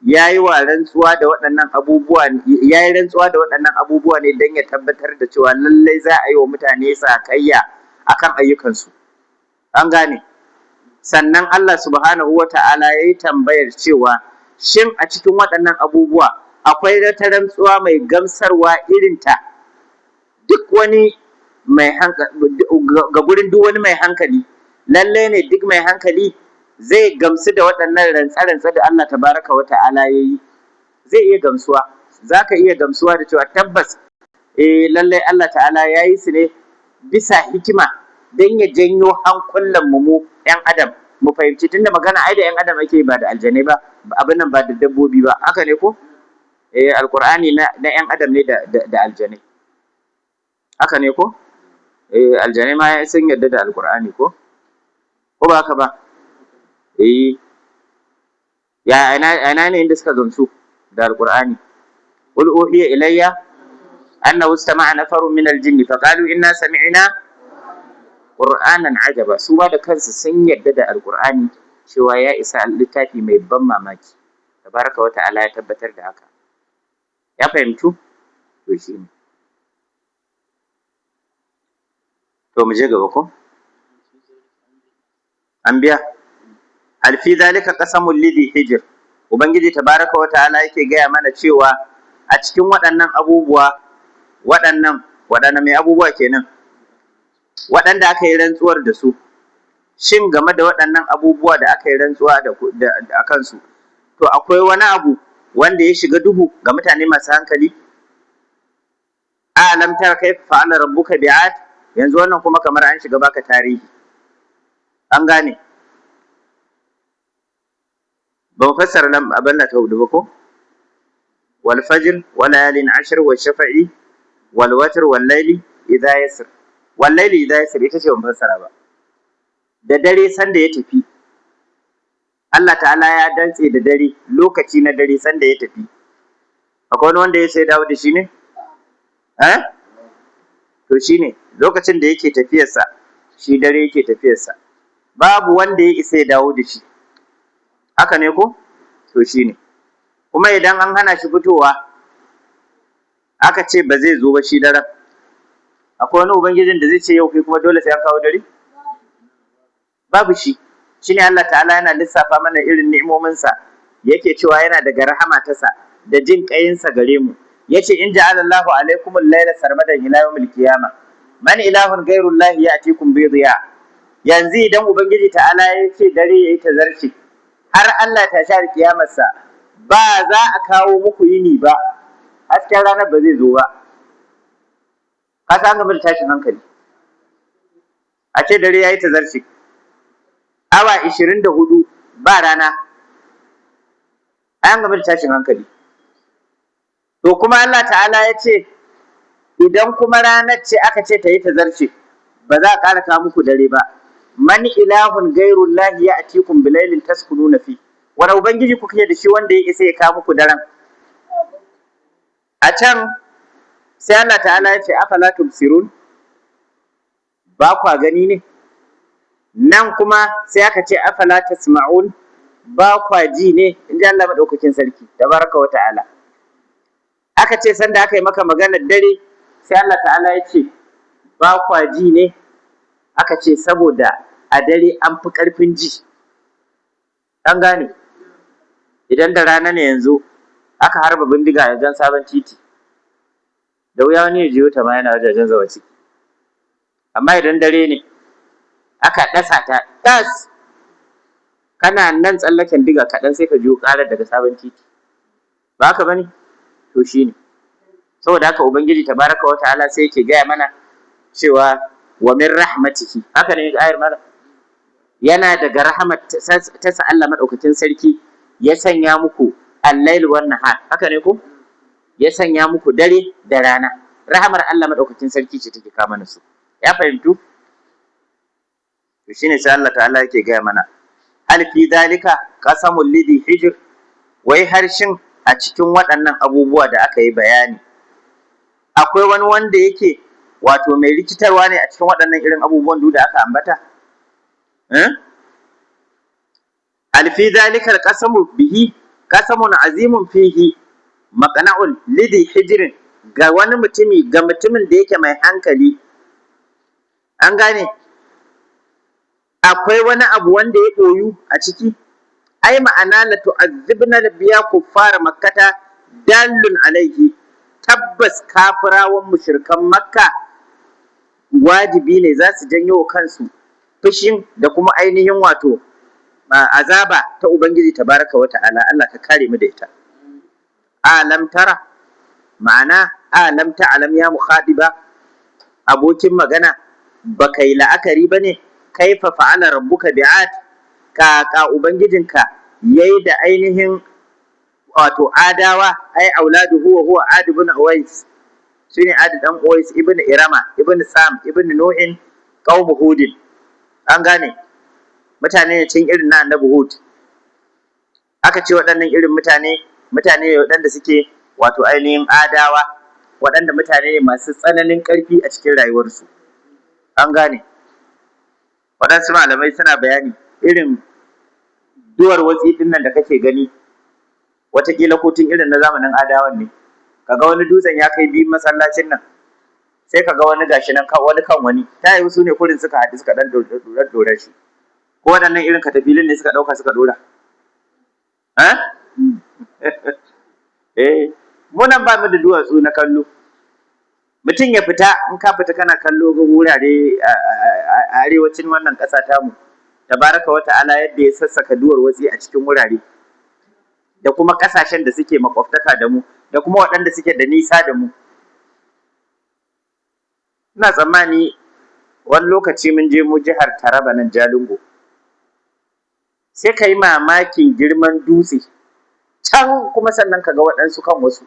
ya yi rantsuwa da waɗannan abubuwa ne don ya tabbatar da cewa lallai za a yi wa mutane sakayya akan ayyukansu. An gane? Sannan Allah subhanahu wa ta'ala ya yi tambayar cewa shin a cikin waɗannan abubuwa akwai wata rantsuwa mai gamsarwa irinta duk wani ga gurin duk wani mai hankali, lallai ne duk mai hankali zai gamsu da waɗannan rantsa-rantsa da Allah tabaraka wa ta'ala ya yi, zai iya gamsuwa. Za ka iya gamsuwa da cewa tabbas lallai Allah ta'ala ya yi su ne bisa hikima don ya janyo hankulan mu 'yan adam mu fahimci, tunda magana ai da 'yan adam ake ba da aljanai ba, abin nan ba da dabbobi ba, haka ne ko? Alkur'ani na 'yan adam ne da aljanai, haka ne ko? Aljanai ma sun yarda da alkur'ani ko ba haka ba? Ya ina ne inda suka gamsu da alkur'ani? Qul uhiya ilayya annahu istama'a nafarun min al-jinni faqalu inna sami'na qur'anan ajaba. Su ba da kansu sun yarda da alkur'ani cewa ya isa littafi mai ban mamaki. Tabaraka wa ta'ala ya tabbatar da haka. Ya fahimtu? To shi ne. To mu je gaba ko? An biya? Hal fi zalika qasamul lidhi hijr. Ubangiji tabaraka wa ta'ala yake gaya mana cewa a cikin waɗannan abubuwa, waɗannan mai abubuwa kenan, waɗanda aka yi rantsuwar da su, shin game da waɗannan abubuwa da aka yi rantsuwa da kansu, to akwai wani abu wanda ya shiga duhu ga mutane masu hankali? Alam tara kayfa fa'ala rabbuka bi'ad. Yanzu wannan kuma kamar an shiga baka tarihi. An gane? Ba mu fassara nan abin da ta hudu ba ko? Wal fajr wa layalin ashr wa shafa'i wal watr wal layli idha yasr. Wal layli idha yasr ita ce ban fassara ba. Da dare sanda ya tafi, Allah ta'ala ya dantse da dare, lokaci na dare sanda ya tafi. Akwai wani wanda ya sai dawo da shi ne? To shi ne, lokacin da yake tafiyarsa, shi dare yake tafiyarsa. Babu wanda ya isa ya dawo da shi. Haka ne ko? To shi ne. Kuma idan an hana shi fitowa, aka ce ba zai zo ba shi daren, akwai wani Ubangijin da zai ce yau kai kuma dole sai an kawo dare? Babu shi. Shi ne Allah ta'ala yana lissafa mana irin ni'imominsa, yake cewa yana daga rahama tasa da jin ƙayinsa gare mu. Yace in ja'ala Allahu alaikumul layla sarmadan ila yawmil qiyamah man ilahun ghayrullahi ya'tikum bi dhiya. Yanzu idan Ubangiji ta'ala ya ce dare yayi tazarci har Allah ta share kiyamarsa, ba za a kawo muku yini ba, hasken ranar ba zai zo ba. Ka san gaba da tashin hankali. A ce dare yayi tazarci awa 24 ba rana, an gaba da tashin hankali. To kuma Allah ta'ala ya ce idan kuma ranar ce aka ce ta yi tazarci, ba za a ƙara kawo muku dare ba. Man ilahun gairullahi ya'tikum bilailin taskununa fi. Wani ubangiji kuke da shi wanda ya isa ya kawo muku daren? A can sai Allah ta'ala ya ce afala tubsirun, ba kwa gani ne? Nan kuma sai aka ce afala tasma'un, ba kwa ji ne? In ji Allah madaukakin sarki tabaraka wa ta'ala. Aka ce sanda aka yi maka maganar dare, sai Allah ta'ala ya ce ba kwa ji ne? Aka ce saboda a dare an fi ƙarfin ji. An gane? Idan da rana ne yanzu aka harba bindiga a wajen sabon titi, da wuya wani ya jiyo ta ma yana wajajen zawa ciki. Amma idan dare ne aka ɗasa ta ɗas, kana nan tsallaken diga kaɗan sai ka jiyo ƙarar daga sabon titi. Ba haka ba ne? To shi ne. Saboda haka Ubangiji tabaraka wa ta'ala sai yake gaya mana cewa wa min rahmatihi, haka ne ayar mala, yana daga rahmat ta sa Allah madaukakin sarki ya sanya muku al-lail wan nahar, haka ne ko? Ya sanya muku dare da rana. Rahamar Allah madaukakin sarki ce take kawo mana su. Ya fahimtu? To shine sai Allah ta'ala yake gaya mana hal fi dalika qasamul lidhi hijr, wai harshen a cikin waɗannan abubuwa da aka yi bayani akwai wani wanda yake wato mai rikitarwa ne a cikin waɗannan irin abubuwan da aka ambata? Alfi zalikal qasamu bihi qasamun azimun fihi maqna'un lidi hijirin, ga wani mutumi, ga mutumin da yake mai hankali, an gane akwai wani abu wanda ya koyu a ciki. Ai ma'ana la tu'azzibna biya kuffar makkata dallun alaihi, tabbas kafirawan mushrikan makka wajibi ne za su janyo kansu fushin da kuma ainihin wato azaba ta ubangiji tabaraka wa ta'ala. Allah ka kare mu da ita. Alam tara, ma'ana alam ta'lam ya mukhadiba, abokin magana, baka yi la'akari bane kaifa fa'ala rabbuka bi'ad, kaka ubangijinka yayi da ainihin wato adawa, ai auladu huwa Ad ibn Uwais, shine Ad dan Uwais ibn Irama ibn Sam ibn Nuhin qaum Hud, an gane mutane ne cin irin na annabi Hud. Aka ce waɗannan irin mutane ne waɗanda suke wato ainihin adawa, waɗanda mutane ne masu tsananin ƙarfi a cikin rayuwarsu, an gane. Waɗansu malamai suna bayani irin duwar watsi ɗin nan da kake gani, watakila kotun irin na zamanin adawan ne, kaga wani dutsen ya kai biyu masallacin nan, sai kaga wani gashi nan wani kan wani, ta yi su ne kurin suka haɗu suka ɗan dora shi, ko waɗannan irin katafilin ne suka ɗauka suka ɗora. Munan ba mu da duwatsu na kallo, mutum ya fita, in ka fita kana kallo ga wurare a arewacin wannan ƙasa tamu, tabaraka wa ta'ala yadda ya sassaka duwar watsi a cikin wurare, da kuma ƙasashen da suke makwabtaka da mu, da kuma waɗanda suke da nisa da mu. Ina tsammani wani lokaci mun je mu jihar Taraba nan Jalingo, sai ka yi mamakin girman dutse can, kuma sannan ka ga waɗansu kan wasu,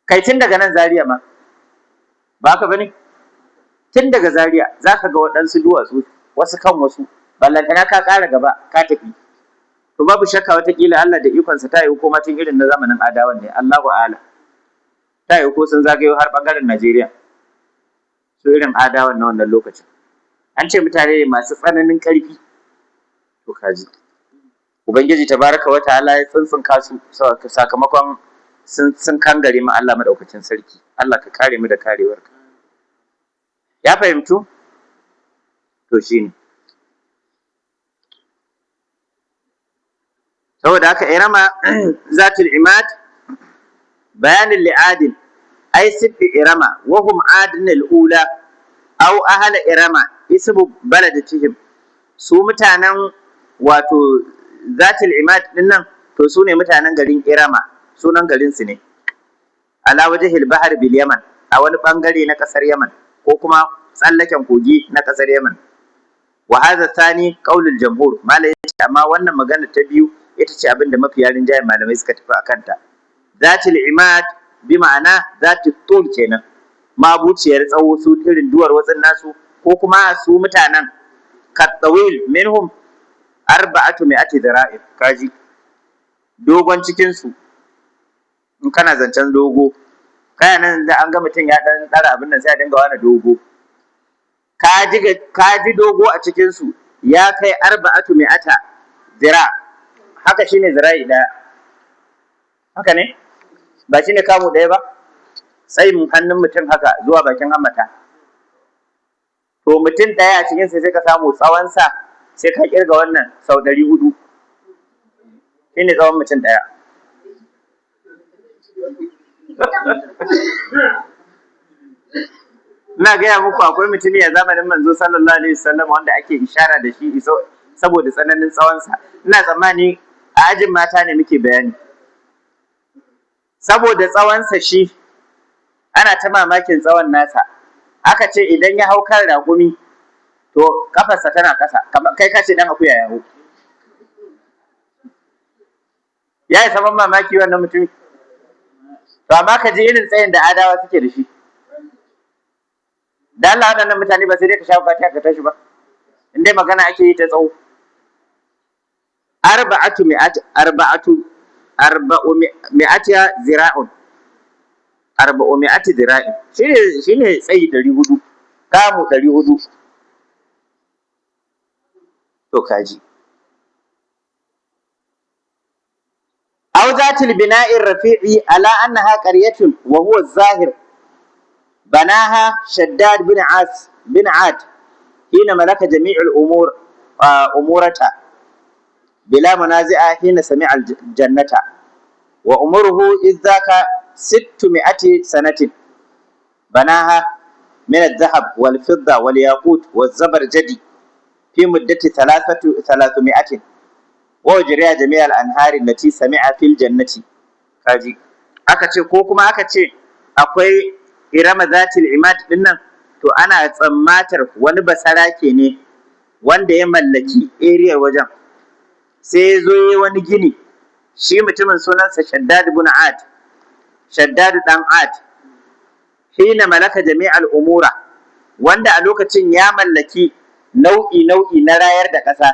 kai tun daga nan Zaria ma ba ka bane, tun daga Zaria za ka ga waɗansu duwatsu wasu kan wasu, ballantana ka ƙara gaba ka tafi. To babu shakka watakila Allah da ikonsa ta yi ko tun irin na zamanin adawan ne, Allahu a'ala, ta yi ko sun zagayo har ɓangaren Najeriya, su irin adawan na wannan lokacin. An ce mutane ne masu tsananin ƙarfi. To kaji ubangiji tabaraka wa ta'ala ya tsuntsunka su sakamakon sun kangare ma Allah madaukakin sarki. Allah ka kare mu da karewarka. Ya fahimtu? To shine. Saboda haka irama zatul imad bayanin li'adin ai sibbi irama wa hum adin al-ula aw ahla irama ismu baladatihim, su mutanen wato zatul imad din nan to su ne mutanen garin Irama, sunan garin su ne, ala wajhil bahr bil Yaman, a wani bangare na kasar Yaman, ko kuma tsallaken kogi na kasar Yaman. Wa hadha thani qaulul jamhur, malai yace amma wannan magana ta biyu ita ce abinda mafiya rinjayen malamai suka tafi akan ta. Zatul imad bi ma'ana zatul tul kenan, mabuciyar tsawo, su irin duwar watsin nasu, ko kuma su mutanen katawil minhum arba'atu mi'ati dhira'in, kaji dogon cikin su. In kana zancen dogo, kaya nan da an ga mutum ya dan tsara abin nan sai a dinga wani dogo, kaji dogo a cikin su ya kai arba'atu mi'ata dhira', haka shine zira'i daya, haka ne ba shine kamu daya ba, tsayin hannun mutum haka zuwa bakin hammata. To mutum daya a cikin sai ka samu tsawon sa sai ka kirga wannan sau 400, shine tsawon mutum daya. Ina gaya muku akwai mutumi a zamanin manzo sallallahu alaihi wasallam wanda ake ishara da shi saboda tsananin tsawonsa. Ina tsammani a ajin mata ne muke bayani, saboda tsawonsa shi ana ta mamakin tsawon nasa. Aka ce idan ya hau kan raƙumi to kafarsa tana ƙasa, kai ka ce dan akuya ya hau. Ya yi saman mamaki wannan mutum. To amma ka ji irin tsayin da adawa suke da shi. Da Allah waɗannan mutane ba sai dai ka sha fatiha ka tashi ba, in dai magana ake yi ta tsawo. 400 zira'un, 400 zira'in shine tsayi 400, kamu 400. To kaji. أو ذات البناء الرفيع على أنها قرية وهو الظاهر بناها شداد بن عاد حين ملك جميع الأمور أمورتها بلا منازع حين سمع الجنة وأمره إذ ذاك 600 سنة بناها من الذهب والفضة والياقوت والزبرجد في مدة 300 وجريها جميع الأنهار التي سمع في الجنة. kaji aka ce ko kuma aka ce akwai irama zatil imad din nan, to ana tsammatar wani basarake ne wanda ya mallaki area wajen, sai ya zo wani gini, shi mutumin sunansa Shaddad ibn Ad, Shaddad dan Ad, hina malaka jami'al umura, wanda a lokacin ya mallaki nau'i na rayar da ƙasa,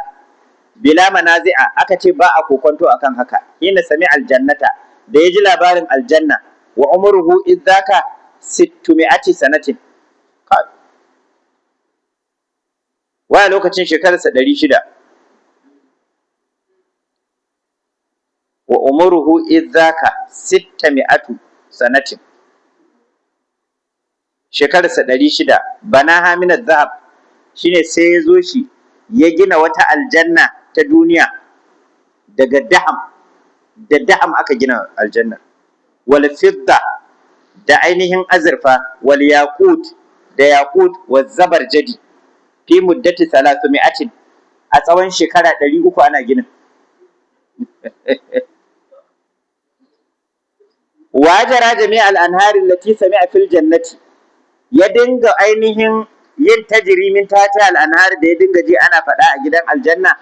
bila manazi'a, aka ce ba a kokonto akan haka, hina sami aljannata, da ya ji labarin aljanna, wa umruhu idzaka 600 sanatin, wa lokacin shekararsa 600, wa umruhu idzaka 600 sanatin, shekararsa 600, banaha min adh-dhahab, shine sai ya zo shi ya gina wata aljanna ta duniya daga daham aka gina aljanna, wal fidda da ainihin azurfa, wal yaqut da yaqut, wal zabarjadi fi muddati 300, a tsawon shekara 300 ana ginin. wajara jami'al anhari allati sami'a fil jannati, ya dinga ainihin yin tajiri min tati al'anhar da ya dinga ji ana faɗa a gidan aljanna,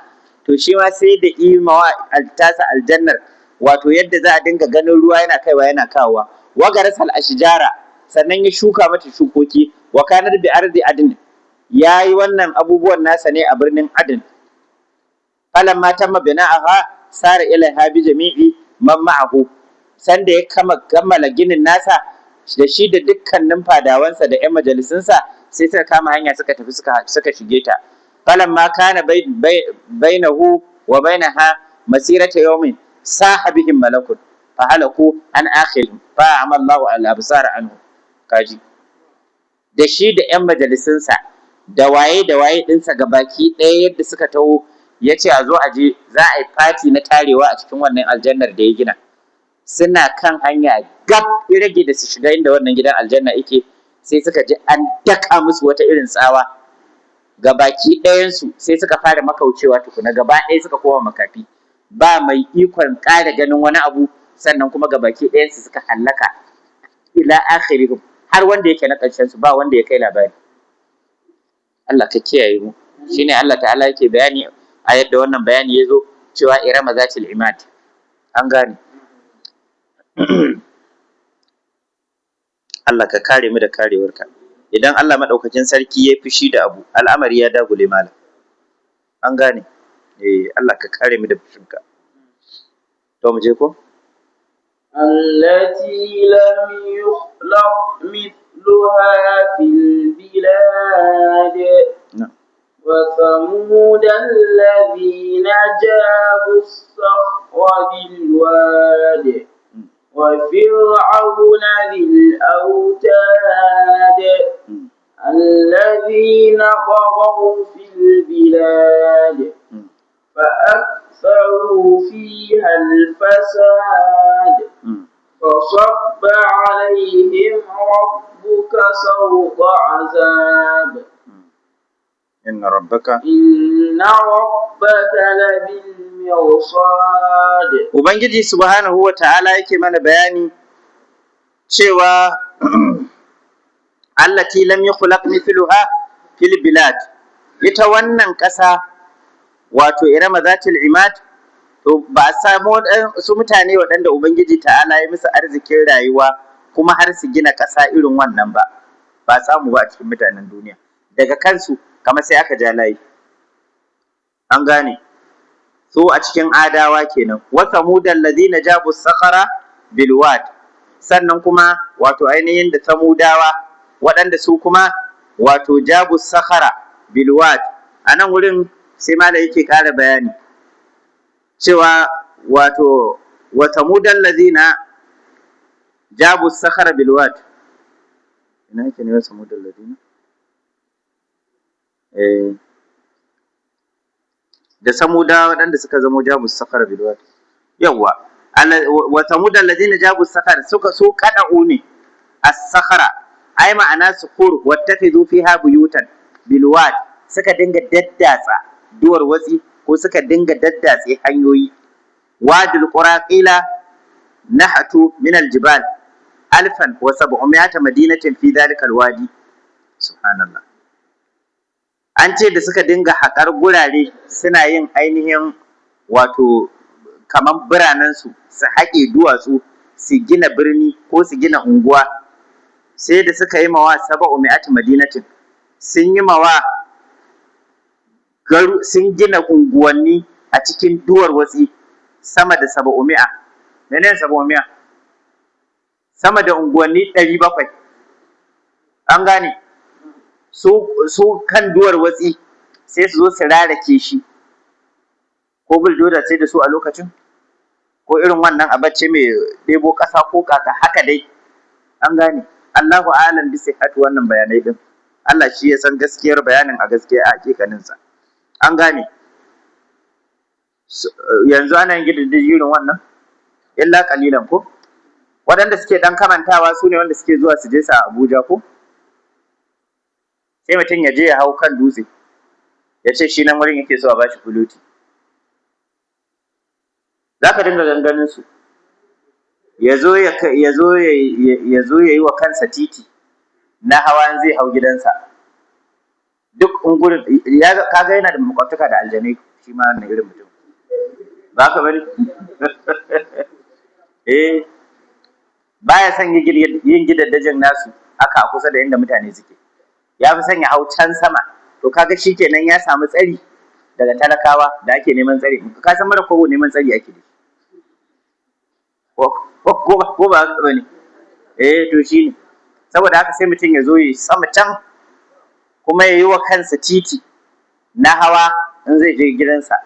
to shi ma sai da imawa tasa aljannar, wato yadda za a dinga ganin ruwa yana kaiwa yana kawowa, wagaras al-ashjara, sannan ya shuka mata shukoki, wa kanar bi ardi adn, yayi wannan abubuwan nasa ne a birnin Adn. Falamma tamma bina'aha sara ilaiha bi jami'i man ma'ahu, sanda ya kammala ginin nasa da shi da dukkanin fadawansa da 'yan majalisunsa, sai suka kama hanya suka tafi suka shige ta. Falamma kana bainahu wa bainaha masirata yawmin saha bihim malakun fa halaku an akhirihim fa amallahu ala absar anhu. Kaji da shi da 'yan majalisunsa da waye ɗinsa gabaki ɗaya yadda suka taho, ya ce a zo a je za a yi fati na tarewa a cikin wannan aljannar da ya gina. Suna kan hanya gab rage da su shiga inda wannan gidan aljanna yake, sai suka ji an daka musu wata irin tsawa, gabaki ɗayansu sai suka fara makaucewa tukuna, gaba ɗaya suka koma makafi, ba mai ikon ƙara ganin wani abu, sannan kuma gabaki ɗayansu suka hallaka ila akhirihim, har wanda yake na ƙarshen su ba wanda ya kai labari. Allah ka kiyaye mu. Shine Allah ta'ala yake bayani a yadda wannan bayani ya zo cewa irama zatil imad. An gane. Allah ka kare mu da karewarka. Idan Allah madaukakin sarki ya fushi da abu, al'amari ya dagule malam. An gane. Allah ka kare mu da fushinka. To mu je ko? التي لم يخلق مثلها في البلاد وثمود الذين جابوا الصخر بالواد وفرعون ذي الأوتاد الذين طغوا في البلاد فأكثروا فيها الفساد فصب عليهم ربك سوط عذاب إن ربك لبالمرصاد. Ubangiji subhanahu wa ta'ala yake mana bayani cewa allati lam yukhlaq mithluha fil bilad, ita wannan ƙasa wato irama zatil imad, to ba a samu su mutane waɗanda Ubangiji ta'ala ya musu arzikin rayuwa kuma har su gina ƙasa irin wannan ba samu ba a cikin mutanen duniya. Daga kansu kamar sai aka ja layi. An gane. su a cikin adawa kenan, wa samudal ladina jabu sakhara bil wad, sannan kuma wato ainihin da samudawa waɗanda su kuma wato jabu sakhara bil wad. A nan wurin sai mala yake ƙara bayani cewa wato wa samudal ladina jabu sakhara bil wad, ina yake ne wa samudal ladina da samuda waɗanda suka zamo jabu sakhara bil wad, yawa wa samuda alladhina jabu sakhara suka so kada'u ne as-sakhara, ai ma'ana sukur wattakhidhu fiha buyutan bil wad, suka dinga daddatsa duwar watsi ko suka dinga daddatse hanyoyi. Wadul quraqila nahatu min al-jibal 1700 madinatin fi dhalika al-wadi, subhanallah. An ce da suka dinga haƙar gurare suna yin ainihin wato kamar biranensu, su haƙe duwatsu su gina birni ko su gina unguwa, sai da suka yi mawa 700 madinatin, sun yi mawa sun gina unguwanni a cikin duwar watsi sama da 700. Menene 700? Sama da unguwanni 700. An gane? Su kan duwar watsi sai su zo su rarake shi, ko buldoda sai da su a lokacin, ko irin wannan abacce mai ɗebo ƙasa ko kaka haka dai. An gane? Allahu a'lam bi sihhati wannan bayanai din, Allah shi ya san gaskiyar bayanin a gaskiya a hakikaninsa. An gane? Yanzu ana yin gidajen irin wannan illa kalilan ko waɗanda suke ɗan kamantawa su ne wanda suke zuwa su je sa Abuja ko sai mutum ya je ya hau kan dutse ya ce shi nan wurin yake so a bashi fuloti, za ka dinga ganganin su, ya zo ya yi wa kansa titi na hawa zai hau gidansa duk ungurin. Kaga yana da makwabtaka da aljanai shi ma na irin mutum, ba ka bari baya son yin gidaddajin nasu haka a kusa da inda mutane suke, ya fi son ya hau can sama. To kaga shi kenan ya samu tsari daga talakawa da ake neman tsari. Ka san mara kogo neman tsari ake da ko ba haka bane? To shi ne, saboda haka sai mutum ya zo ya sama can kuma ya yi wa kansa titi na hawa in zai je gidansa.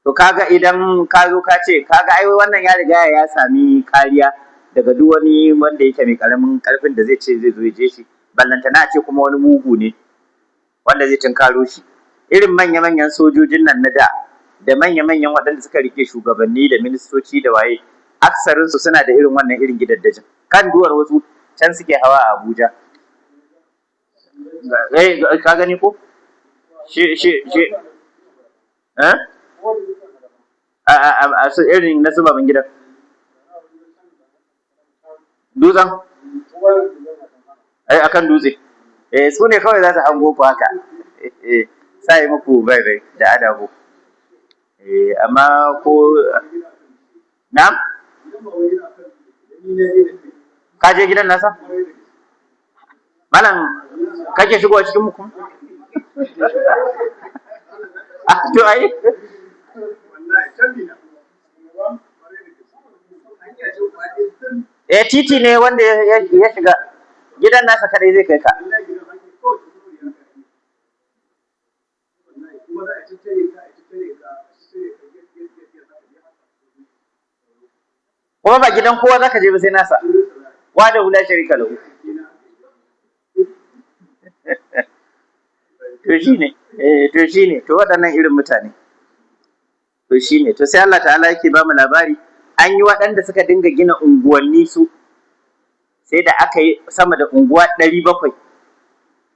To kaga idan ka zo ka ce kaga ai wannan ya riga ya sami kariya daga duk wani wanda yake mai karamin karfin da zai ce zai zo ya je shi, ballantana ce kuma wani mugu ne wanda zai tunkaro shi. Irin manya-manyan sojojin nan na da manya-manyan waɗanda suka rike shugabanni da ministoci da waye, aksarinsu suna da irin wannan irin gidaddajin kan duwar wasu can suke hawa a Abuja. Ka gani ko? A su irin na su baban gidan dutsen akan dutse, su ne kawai za su hango ku haka, sai muku bai da adabu. Amma ko na ka je gidan nasa malam, kake shigowa cikin muku to ai titi ne wanda ya shiga gidan nasa kadai zai kai ka. Kuma ba gidan kowa zaka je ba sai nasa, wa da wula sharika lahu. To shine to waɗannan irin mutane, to shine to sai Allah ta'ala yake ba mu labari an yi waɗanda suka dinga gina unguwanni su sai da aka yi sama da unguwa 700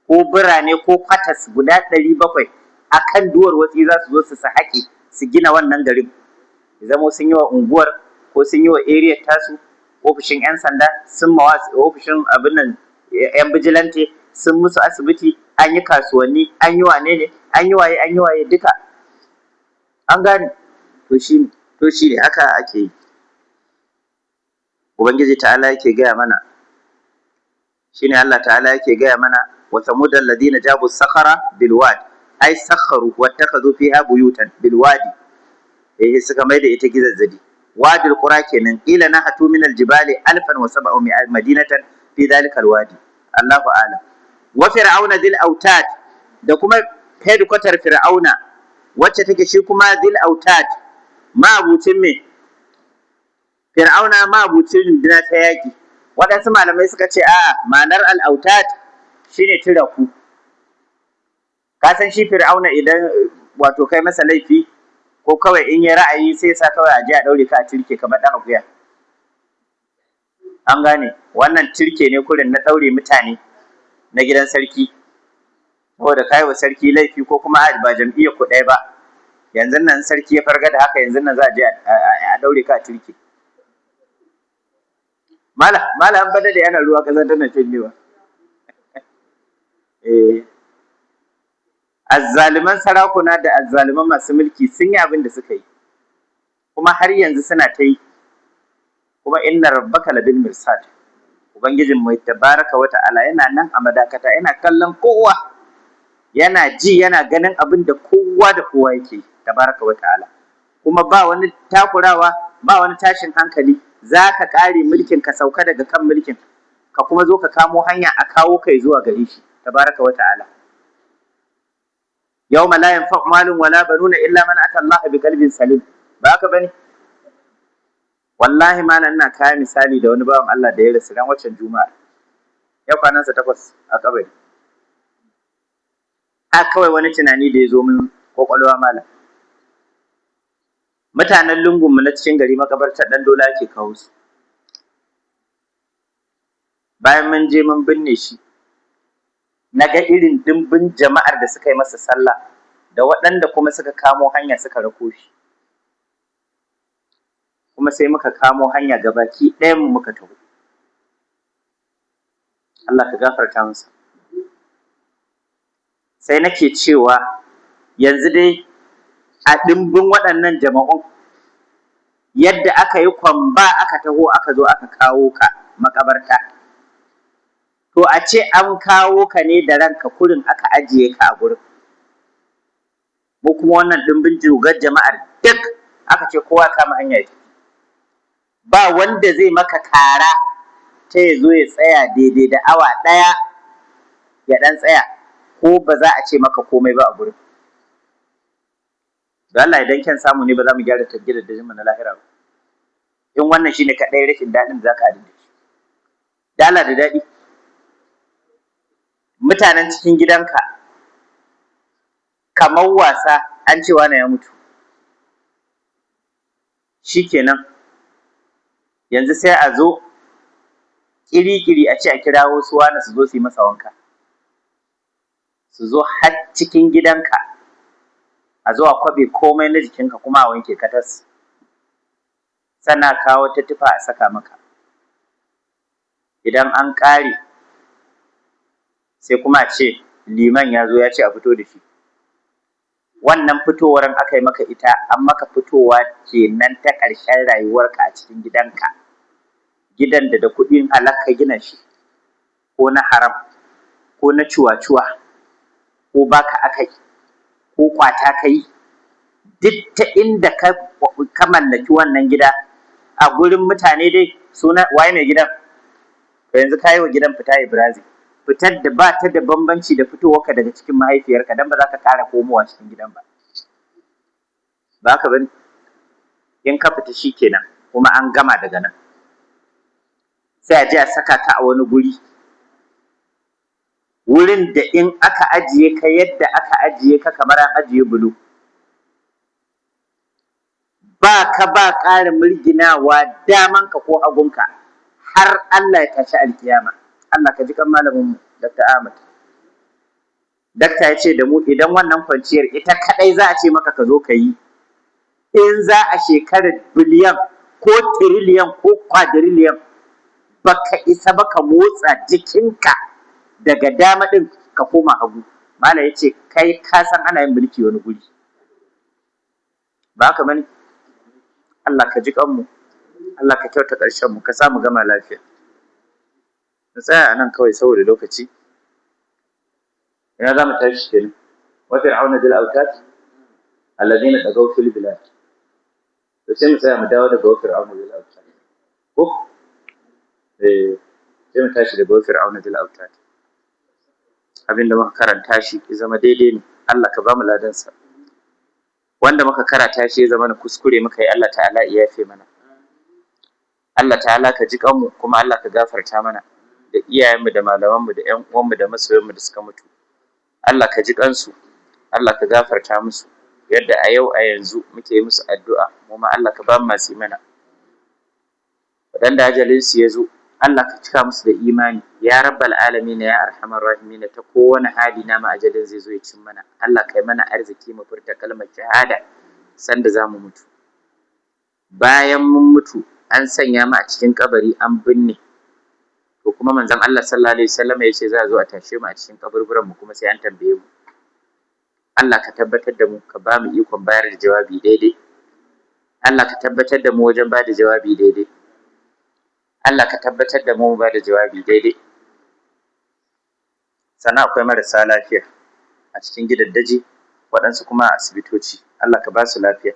ko birane ko kwatas guda 700 a kan duwar watsi za su zo su haƙe su gina wannan garin, zamo sun yi wa unguwar ko sun yi wa area tasu ofishin 'yan sanda, sun mawa ofishin abin nan 'yan bijilante, sun musu asibiti, an yi kasuwanni, an yi wane ne, an yi waye duka. An gane? To shi ne haka ake yi. Ubangiji ta'ala yake gaya mana, shi ne Allah ta'ala yake gaya mana wa samudal ladina jabu sakhara bil wad, ai sakharu wattakhadhu fiha buyutan bil wadi suka mai da ita gizazzadi wadi alqura kenan ila nahatu min aljibali 1700 madinatan fi dhalika alwadi Allahu a'lam wa fir'auna dhil autad da kuma headquarter fir'auna wacce take shi kuma dhil autad ma'abucin me fir'auna ma'abucin runduna ta yaki waɗansu malamai suka ce a'a ma'anar al-autad shine tiraku ka san shi fir'auna idan wato kai masa laifi ko kawai in ya ra'ayi sai sa kawai a je a daure ka a tirke kamar dan akuya an gane wannan tirke ne kurin na daure mutane na gidan sarki saboda kai wa sarki laifi ko kuma ba jam'iyyar ku ɗaya ba yanzu nan sarki ya farga da haka yanzu nan za a je a daure ka a tirke mala an bada da yana ruwa kazan tana cinyewa azzaliman sarakuna da azzaliman masu mulki sun yi abin da suka yi kuma har yanzu suna ta yi kuma inna rabbaka labil mirsad ubangijin mai tabaraka wa ta'ala yana nan a madakata yana kallon kowa yana ji yana ganin abin da kowa da kowa yake tabaraka wa ta'ala kuma ba wani takurawa ba wani tashin hankali za ka kare mulkin ka sauka daga kan mulkin ka kuma zo ka kamo hanya a kawo kai zuwa gare shi tabaraka wa ta'ala yawma la yanfa'u malun wala banuna illa man ata Allah bi qalbin salim ba haka bane wallahi malam ina kai misali da wani bawan Allah da ya rasu ran waccan juma'a ya kwanansa 8 a kabari a kawai wani tunani da ya zo min kwakwalwa malam mutanen lungunmu na cikin gari makabartar dan dola ke kawo su bayan mun je mun binne shi na ga irin dimbin jama'ar da suka yi masa sallah da waɗanda kuma suka kamo hanya suka rako shi kuma sai muka kamo hanya gabaki ɗayan mu muka taho Allah ka gafarta masa sai nake cewa yanzu dai a dimbin waɗannan jama'un yadda aka yi kwamba aka taho aka zo aka kawo ka makabarta to a ce an kawo ka ne da ranka kurin aka ajiye ka a gurin mu kuma wannan dimbin jugar jama'ar duk aka ce kowa kama hanya ya ba wanda zai maka kara ta ya zo ya tsaya daidai da awa ɗaya ya ɗan tsaya ko ba za a ce maka komai ba a gurin da Allah idan kyan samu ne ba za mu gyara tabbiyar da jima na lahira ba in wannan shine kaɗai rashin daɗin da za ka da shi da Allah da daɗi mutanen cikin gidanka kamar wasa an ce wani ya mutu shikenan yanzu sai a zo kiri-kiri a ce a kirawo su wani su zo su yi masa wanka su zo har cikin gidanka a zo a kwabe komai na jikinka kuma a wanke katas sannan kawo ta tufa a saka maka idan an ƙare sai kuma a ce liman ya zo ya ce a fito da shi wannan fitowar aka yi maka ita an maka fitowa kenan ta ƙarshen rayuwarka a cikin gidanka gidan da kuɗin halakka gina shi ko na haram ko na cuwa-cuwa ko baka akai ko kwata kai duk ta inda ka mallaki wannan gida a gurin mutane dai suna waye mai gidan to yanzu kayi wa gidan fita Ibrahim fitar da ba ta da bambanci da fitowarka daga cikin mahaifiyarka dan ba za ka ƙara komowa cikin gidan ba ba ka bane in ka fita shikenan kuma an gama daga nan sai a je a saka ka a wani guri wurin da in aka ajiye ka yadda aka ajiye ka kamar an ajiye bulu ba ka ba ƙarin mirginawa damanka ko hagunka har Allah ya tashi alkiyama Allah ka ji kan malamin mu Dr. Ahmad dakta ya ce da mu idan wannan kwanciyar ita kadai za a ce maka ka zo ka yi in za a shekarar biliyan ko tiriliyan ko kwadriliyan baka isa baka motsa jikinka daga dama din ka koma hagu mala ya ce kai ka san ana yin mulki wani guri ba haka bane Allah ka ji kanmu Allah ka kyauta ƙarshen mu ka samu gama lafiya na tsaya a nan kawai saboda lokaci ina za mu tashi kenan wa fir'auna dil autad alladhina tagaw fil bilad. To sai mu tsaya mu dawo daga wa fir'auna dil autad ko sai mu tashi daga wa fir'auna dil autad. Abinda muka karanta shi ya zama daidai ne, Allah ka ba mu ladansa. Wanda muka karanta shi ya zama na kuskure muka yi, Allah ta'ala ya yafe mana. Allah ta'ala ka ji kanmu, kuma Allah ka gafarta mana da iyayenmu da malamanmu da ƴan uwanmu da masoyanmu da suka mutu. Allah ka ji kansu, Allah ka gafarta musu yadda a yau a yanzu muke musu addu'a, mu ma Allah ka ba mu masu mana. Wadanda ajalinsu ya zo, Allah ka cika musu da imani ya rabbal alamin ya arhamar rahimin. Ta kowane hali na ma ajalin zai zo ya cin mana, Allah kai mana arziki mu furta kalmar shahada sanda za mu mutu. Bayan mun mutu an sanya mu a cikin kabari an binne, to kuma manzon Allah sallallahu alaihi wasallam ya ce za a zo a tashe mu a cikin kaburburan mu kuma sai an tambaye mu. Allah ka tabbatar da mu, ka ba mu ikon bayar da jawabi daidai. Allah ka tabbatar da mu wajen ba da jawabi daidai. Allah ka tabbatar da mu ba da jawabi daidai. Sannan akwai marasa lafiya a cikin gidaddaji, waɗansu kuma a asibitoci. Allah ka ba su lafiya.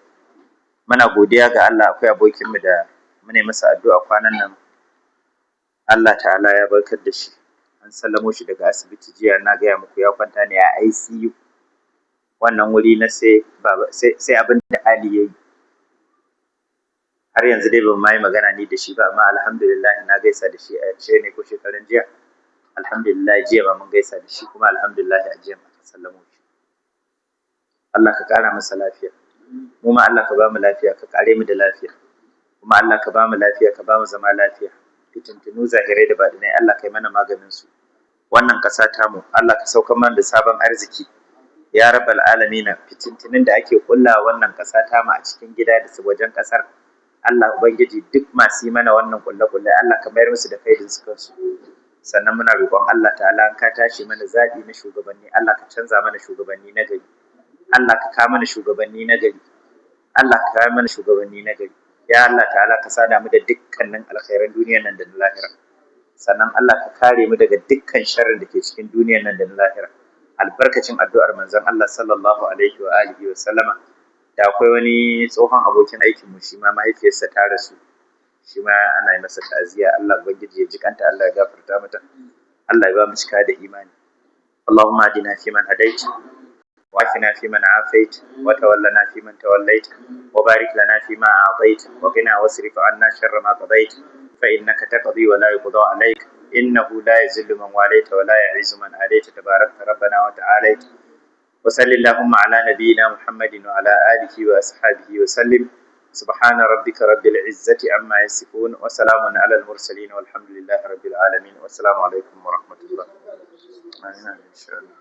Muna godiya ga Allah, akwai abokinmu da mune masa addu'a kwanan nan. Allah ta'ala ya barkar da shi. An sallamo shi daga asibiti jiya, na gaya muku ya kwanta ne a ICU. Wannan wuri na sai abin da hali ya yi. Har yanzu dai ban ma yi magana ni da shi ba, amma alhamdulillah na gaisa da shi a yace ne ko shekaran jiya. Alhamdulillah jiya ba mun gaisa da shi, kuma alhamdulillah a jiya aka sallamo shi. Allah ka ƙara masa lafiya. Mu ma Allah ka ba mu lafiya, ka kare mu da lafiya. Kuma Allah ka ba mu lafiya, ka ba mu zama lafiya. Fitintunu zahirai da baɗinai Allah kai mana maganin su. Wannan ƙasa tamu Allah ka saukar mana da sabon arziki. Ya rabbal alamin, fitintunin da ake kulla wannan ƙasa tamu a cikin gida da wajen ƙasar, Allah Ubangiji duk masu yi mana wannan kulle-kulle Allah ka mayar musu da kaidin su kansu. Sannan muna roƙon Allah ta'ala an ka tashi mana zaɓi na shugabanni, Allah ka canza mana shugabanni na gari. Allah ka kawo mana shugabanni na gari. Allah ka kawo mana shugabanni na gari. Ya Allah ta'ala ka sada mu da dukkanin alkhairan duniyar nan da na lahira. Sannan Allah ka kare mu daga dukkan sharrin da ke cikin duniyar nan da na lahira. Albarkacin addu'ar manzon Allah sallallahu alaihi wa alihi wa sallama. Da akwai wani tsohon abokin aikinmu, shi ma mahaifiyarsa ta rasu, shi ma ana yi masa ta'aziyya. Allah Ubangiji ya ji kanta, Allah ya gafarta mata, Allah ya ba mu cika da imani. Allahumma adina fi man hadait, wa afina fi man afait, wa tawallana fi man tawallait, wa barik lana fi ma a'tait, wa qina wasrif anna sharra ma qadait, fa innaka taqdi wa la yuqda alayk, innahu la yazillu man walayta wa la yu'izzu man adait, tabarakta rabbana wa ta'alait. وصل اللهم على نبينا محمد وعلى آله وأصحابه وسلم. سبحان ربك رب العزة عما يصفون، وسلام على المرسلين، والحمد لله رب العالمين، والسلام عليكم ورحمة الله. آمين إن شاء الله.